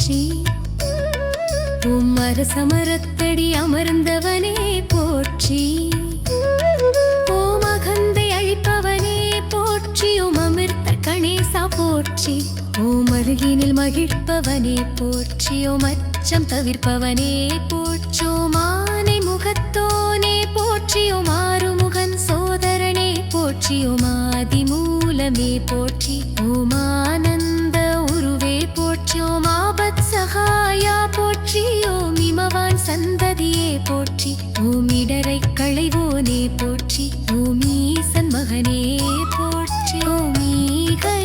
போற்றி. ஓம் அரசமரத்தடி அமர்ந்தவனே போற்றி. ஓம் அகந்தை அழிப்பவனே போற்றி. ஓம் அமிர்த கணேசா போற்றி. ஓம் அருகினில் மகிழ்ப்பவனே போற்றி. ஓம் அச்சம் தவிர்ப்பவனே போற்றி. ஓம் ஆனை முகத்தோனே போற்றி. ஓம் ஆறுமுகன் சோதரனே போற்றி. ஓம் ஆதி மூலமே போற்றி. ஓம் ஆனந்த உருவே போற்றி. ஓம் ஆபத் சகாயா போற்றி. ஓம் இமவான் சந்ததியே போற்றி. ஓம் இடரை களைவோனே போற்றி. ஓம் ஈசன் மகனே போற்றி. ஓம் ஈகை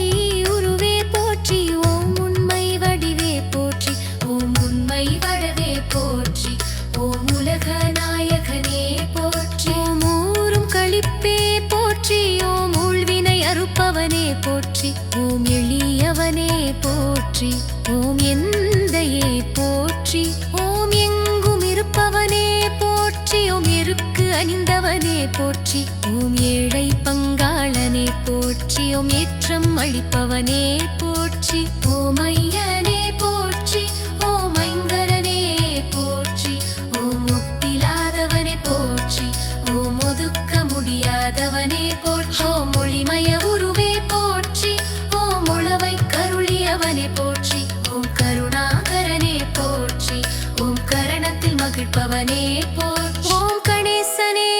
உருவே போற்றி. ஓம் உண்மை வடிவே போற்றி. ஓம் உண்மை வடவே போற்றி. ஓம் உலக நாயகனே போற்றி. ஓம் ஊரும் களிப்பே போற்றி. ஓம் உள்வினை அறுப்பவனே போற்றி. ஓம் எளியவனே போற்றி. ஓம் எந்தையே போற்றி. ஓம் எங்கும் இருப்பவனே போற்றி. ஓம் எருக்கு அணிந்தவனே போற்றி. ஓம் ஏழை பங்காளனே போற்றி. ஓம் ஏற்றம் அளிப்பவனே போற்றி. ஓம் ஐயனே போற்றி. ஓம் ஐங்கரனே போற்றி. ஓம் ஒப்பிலாதவனே போற்றி. ஓம் ஒதுக்க முடியாதவனே போற்றி. ஓம் ஒளிமய உருவே போற்றி. ஓம் உளவை கருளியவனே போற்றி. ஓம் கருணாகரனே போற்றி. ஓம் கரணத்தில் மகிழ்ப்பவனே போற்றி. ஓம் கணேசனே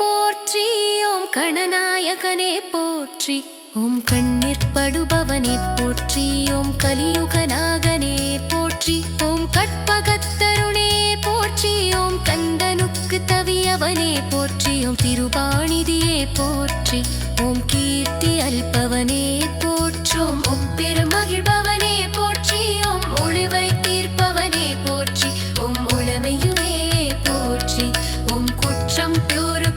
போற்றி. ஓம் கணநாயகனே போற்றி. ஓம் கண்ணிற்படுபவனே போற்றி. ஓம் கலியுகநாகனே போற்றி. ஓம் கற்பகத்தருணே போற்றி. ஓம் கந்தனுக்கு தவியவனே போற்றி. ஓம் திருபாணிதியே போற்றி. ஓம் கீர்த்தி அல்பவனே போற்றி. ஓம் ஒப்பெருமகிழ்பவனே போற்றி. ஓம் ஒளிவை தீர்ப்பவனே போற்றி. ஓம் உளமையுமே போற்றி. ஓம் குற்றம்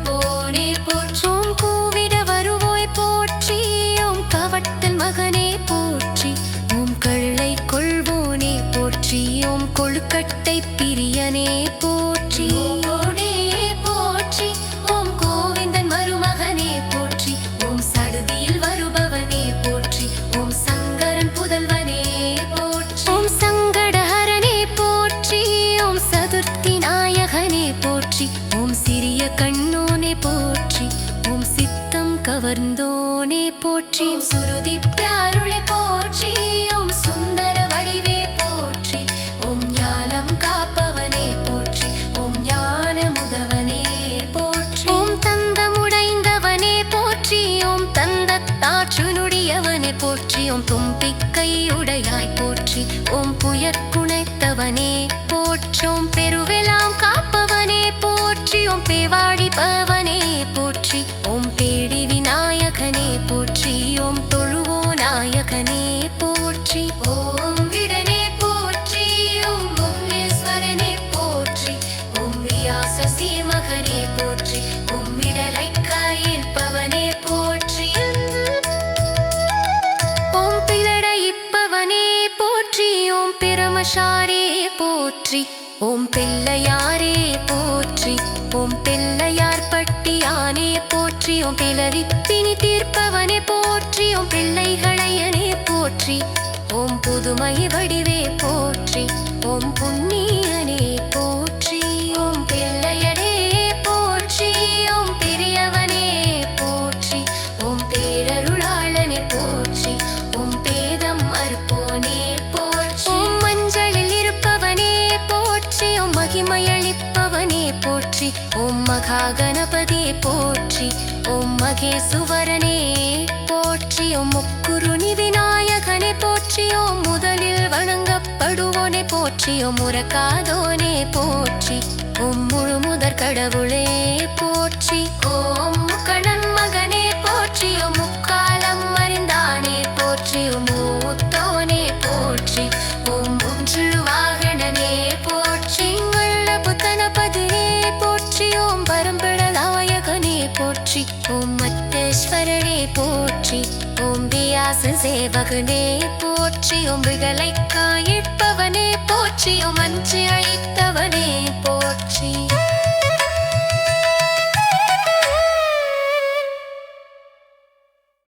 போனே போற்றி. ஓம் கூவிட வருவோய் போற்றி. ஓம் கவட்டல் மகனே போற்றி. ஓம் கள்ளை கொள்வோனே போற்றி. ஓம் கொழுக்கட்டை பிரியனே போற்றி. ஓடே போற்றி. ஓம் கோவிந்தன் மருமகனே போற்றி. ஓம் சடுதியில் வருபவனே போற்றி. ஓம் சங்கரன் புதல்வனே போற்றி. ஓம் சங்கடஹரனே போற்றி. ஓம் சதுர்த்தி நாயகனே போற்றி. ஓம் சிறிய கண்ணோனே போற்றி. ஓம் சித்தம் கவர்ந்தோனே போற்றி. ஓம் சுருதி பியாருளை போற்றி. ஓம் சுந்தர வடிவே போற்றி. ஓம் ஞானம் காப்பவனே போற்றி. ஓம் ஞான முதவனே போற்றி. ஓம் தந்தமுடைந்தவனே போற்றி. ஓம் தந்தத்தாற்று நுடியவனே போற்றி. ஓம் தும்பிக்கை உடையாய் போற்றி. ஓம் புயற்குணைத்தவனே போற்றி. ஓம் பெருவெலாம் காப்பவனே போற்றி. ஓம் பேவாடிப்பவனே போற்றி. ஓம் பேடி விநாயகனே போற்றி. ஓம் தொழுவோ நாயகனே போற்றி. ஓம் விடனே போற்றி. ஓம் புவனேஸ்வரனே போற்றி. ஓம் வியாச சீமகனே போற்றி. ஓம் விடலை காயிருப்பவனே போற்றி. ஓம் பிளடைப்பவனே போற்றி. ஓம் பிரமசாரே போற்றி. ஓம் பிள்ளையாரே போற்றி. ஓம் பிள்ளையார் பட்டியானே போற்றி. ஓம் பிளரிப்பினி தீர்ப்பவனே போற்றி. ஓம் பிள்ளைகளையனே போற்றி. ஓம் புதுமை வடிவே போற்றி. ஓம் புண்ணியனே போற்றி. ஓம் பிள்ளையடே போற்றி. ஓம் பெரியவனே போற்றி. ஓம் பேரருளாளனே போற்றி. ஓம் பேதம் அறுப்போனே போற்றி. ஓம் மஞ்சளில் இருப்பவனே போற்றி. ஓம் மகிமையளிப்பவனே போற்றி. ஓம் மகாகணபதி போற்றி. ஓம் மகேசுவரனே போற்றி. ஓம் முக்குருணி விநாயகனே போற்றி. ஓம் முதலில் வணங்கப்படுவோனே போற்றி. ஓம் முறக்காதோனே போற்றி. ஓம் முழு முதற் கடவுளே போற்றி. ஓம் முக்கணன் மகனே போற்றி. ஓம் முக்காலம் அறிந்தானே போற்றி. ஓம் மூத்தோனே போற்றி. ஓம் மூன்று வாகனனே போற்றி. புத்தனபதியே போற்றி. ஓம் பரம்பிடநாயகனே போற்றி. ஓம் மத்தேஸ்வரனே போற்றி. ஓம் வியாச சேவகனே போற்றி. ஓம் விகலை காயிற்பவனே போற்றி. ஓம் அஞ்சு அழித்தவனே